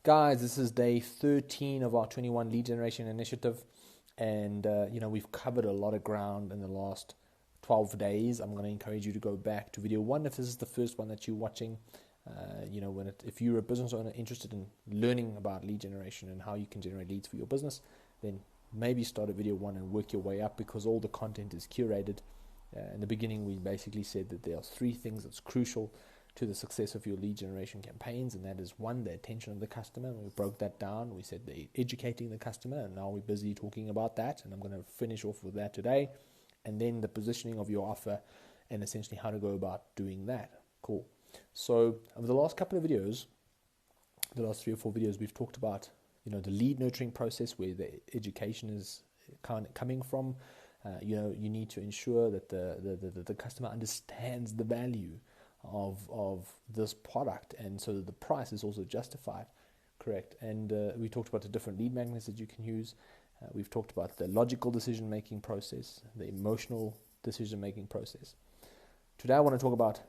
Guys, this is day 13 of our 21 lead generation initiative, and we've covered a lot of ground in the last 12 days. I'm going to encourage you to go back to video 1 if this is the first one that you're watching. If you're a business owner interested in learning about lead generation and how you can generate leads for your business, then maybe start at video 1 and work your way up, because all the content is curated. In the beginning, we basically said that there are 3 things that's crucial to the success of your lead generation campaigns, and that is 1, the attention of the customer. We broke that down. We said the educating the customer, and now we're busy talking about that, and I'm going to finish off with that today. And then the positioning of your offer and essentially how to go about doing that. Cool. So over the last couple of videos, the last 3 or 4 videos, we've talked about the lead nurturing process, where the education is kind of coming from. You need to ensure that the customer understands the value of this product, and so that the price is also justified, correct? And we talked about the different lead magnets that you can use. We've talked about the logical decision-making process, the emotional decision-making process. Today I want to talk about,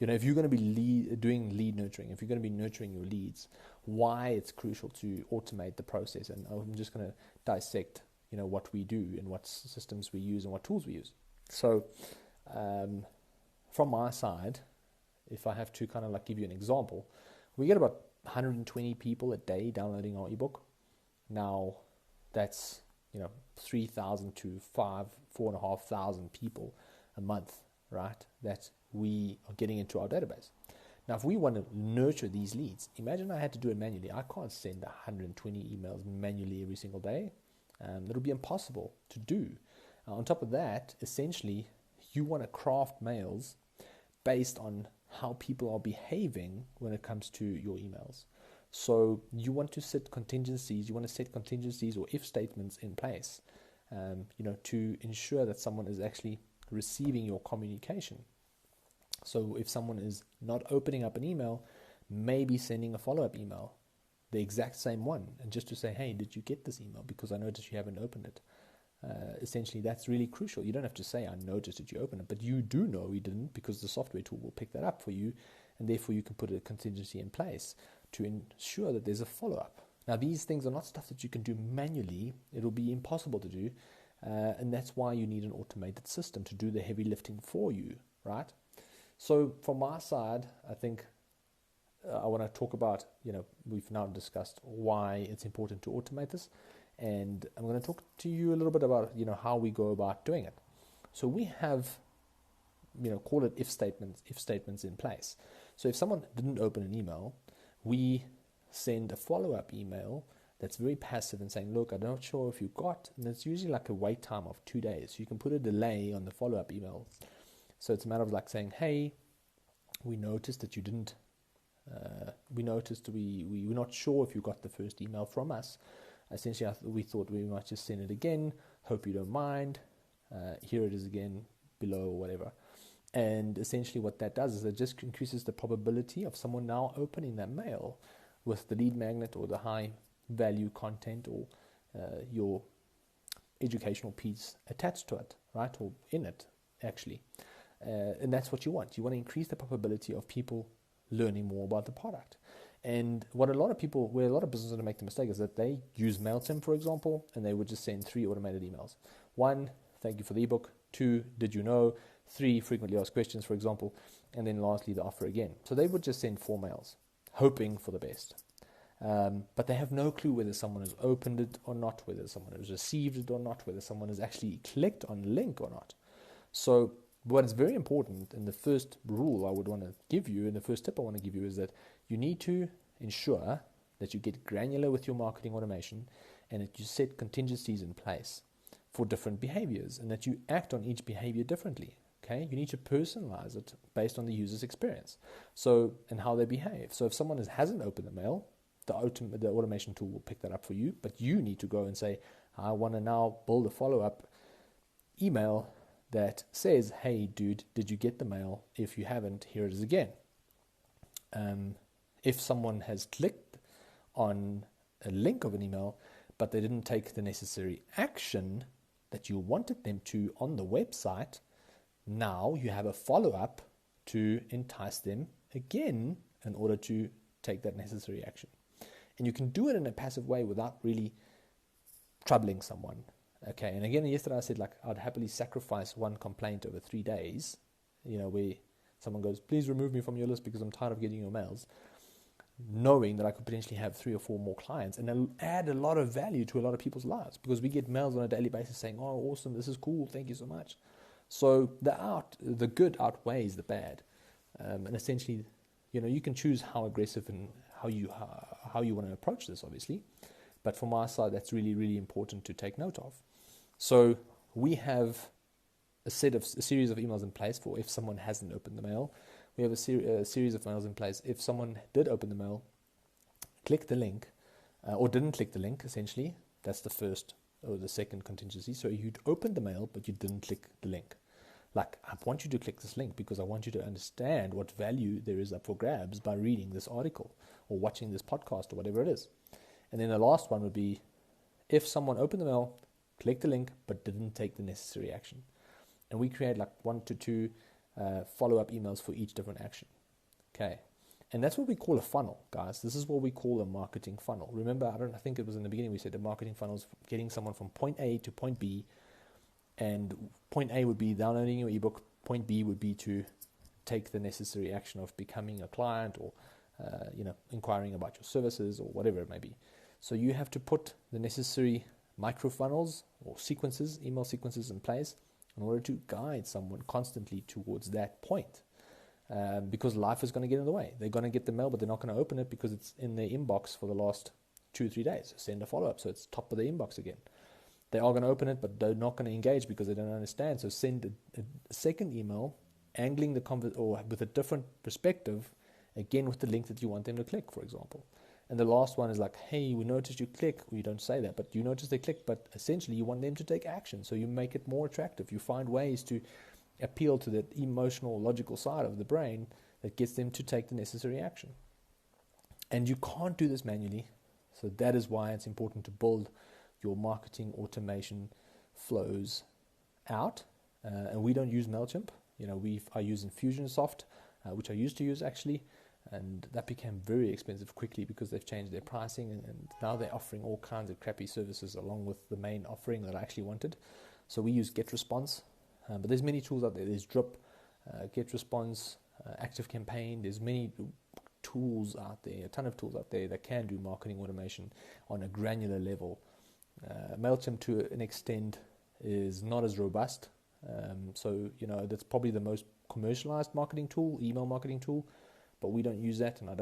if you're going to be doing lead nurturing, if you're going to be nurturing your leads, why it's crucial to automate the process. And I'm just going to dissect, what we do and what systems we use and what tools we use. So from my side, if I have to kind of give you an example, we get about 120 people a day downloading our ebook. Now, that's 3,000 to 4,500 people a month, right? That we are getting into our database. Now, if we want to nurture these leads, imagine I had to do it manually. I can't send 120 emails manually every single day. That'll be impossible to do. On top of that, essentially, you want to craft mails based on how people are behaving when it comes to your emails. So you want to set contingencies. You want to set contingencies or if statements in place, to ensure that someone is actually receiving your communication. So if someone is not opening up an email, maybe sending a follow-up email, the exact same one, and just to say, hey, did you get this email? Because I noticed you haven't opened it. Essentially, that's really crucial. You don't have to say, I noticed that you opened it, but you do know you didn't, because the software tool will pick that up for you, and therefore you can put a contingency in place to ensure that there's a follow-up. Now, these things are not stuff that you can do manually. It'll be impossible to do, and that's why you need an automated system to do the heavy lifting for you, right? So from my side, I think I want to talk about, we've now discussed why it's important to automate this, and I'm going to talk to you a little bit about, how we go about doing it. So we have, call it if statements in place. So if someone didn't open an email, we send a follow-up email that's very passive and saying, look, I'm not sure if you got, and it's usually like a wait time of 2 days. So you can put a delay on the follow-up email. So it's a matter of saying, hey, we noticed that you didn't, we were not sure if you got the first email from us. Essentially, we thought we might just send it again. Hope you don't mind. Here it is again below or whatever. And essentially what that does is it just increases the probability of someone now opening that mail with the lead magnet or the high value content or your educational piece attached to it, right? Or in it, actually. And that's what you want. You want to increase the probability of people learning more about the product. And where a lot of businesses make the mistake is that they use MailChimp, for example, and they would just send 3 automated emails. 1, thank you for the ebook. 2, did you know? 3, frequently asked questions, for example. And then lastly, the offer again. So they would just send 4 mails, hoping for the best. But they have no clue whether someone has opened it or not, whether someone has received it or not, whether someone has actually clicked on the link or not. So what is very important, and the first rule I would want to give you, and the first tip I want to give you, is that you need to ensure that you get granular with your marketing automation and that you set contingencies in place for different behaviors and that you act on each behavior differently. Okay, you need to personalize it based on the user's experience, and how they behave. So if someone hasn't opened the mail, the automation tool will pick that up for you, but you need to go and say, I want to now build a follow-up email that says, hey, dude, did you get the mail? If you haven't, here it is again. If someone has clicked on a link of an email, but they didn't take the necessary action that you wanted them to on the website, now you have a follow-up to entice them again in order to take that necessary action. And you can do it in a passive way without really troubling someone. Okay, and again, yesterday I said, like, I'd happily sacrifice one complaint over 3 days, where someone goes, please remove me from your list because I'm tired of getting your mails, knowing that I could potentially have 3 or 4 more clients and it'll add a lot of value to a lot of people's lives, because we get mails on a daily basis saying, oh, awesome, this is cool, thank you so much. So the good outweighs the bad. And essentially, you can choose how aggressive and how you want to approach this, obviously. But from my side, that's really, really important to take note of. So we have a series of emails in place for if someone hasn't opened the mail. We have a series of mails in place. If someone did open the mail, click the link, or didn't click the link, essentially, that's the first or the second contingency. So you'd opened the mail, but you didn't click the link. Like, I want you to click this link because I want you to understand what value there is up for grabs by reading this article or watching this podcast or whatever it is. And then the last one would be, if someone opened the mail, clicked the link, but didn't take the necessary action. And we create like 1 to 2 follow-up emails for each different action. Okay. And that's what we call a funnel, guys. This is what we call a marketing funnel. Remember, I think it was in the beginning we said the marketing funnel is getting someone from point A to point B. And point A would be downloading your ebook. Point B would be to take the necessary action of becoming a client or inquiring about your services or whatever it may be. So you have to put the necessary micro funnels or sequences, email sequences in place in order to guide someone constantly towards that point. Because life is going to get in the way. They're going to get the mail, but they're not going to open it because it's in their inbox for the last 2 or 3 days. So send a follow-up, so it's top of the inbox again. They are going to open it, but they're not going to engage because they don't understand. So send a second email, angling the or with a different perspective, again with the link that you want them to click, for example. And the last one is like, hey, we noticed you click. Well, you don't say that, but you notice they click. But essentially, you want them to take action. So you make it more attractive. You find ways to appeal to that emotional, logical side of the brain that gets them to take the necessary action. And you can't do this manually. So that is why it's important to build your marketing automation flows out. And we don't use MailChimp. I use Infusionsoft, which I used to use actually. And that became very expensive quickly because they've changed their pricing and now they're offering all kinds of crappy services along with the main offering that I actually wanted. So we use GetResponse, but there's many tools out there. There's Drip, GetResponse, ActiveCampaign. There's many tools out there, a ton of tools out there that can do marketing automation on a granular level. MailChimp to an extent is not as robust. So that's probably the most commercialized marketing tool, email marketing tool. But we don't use that, and I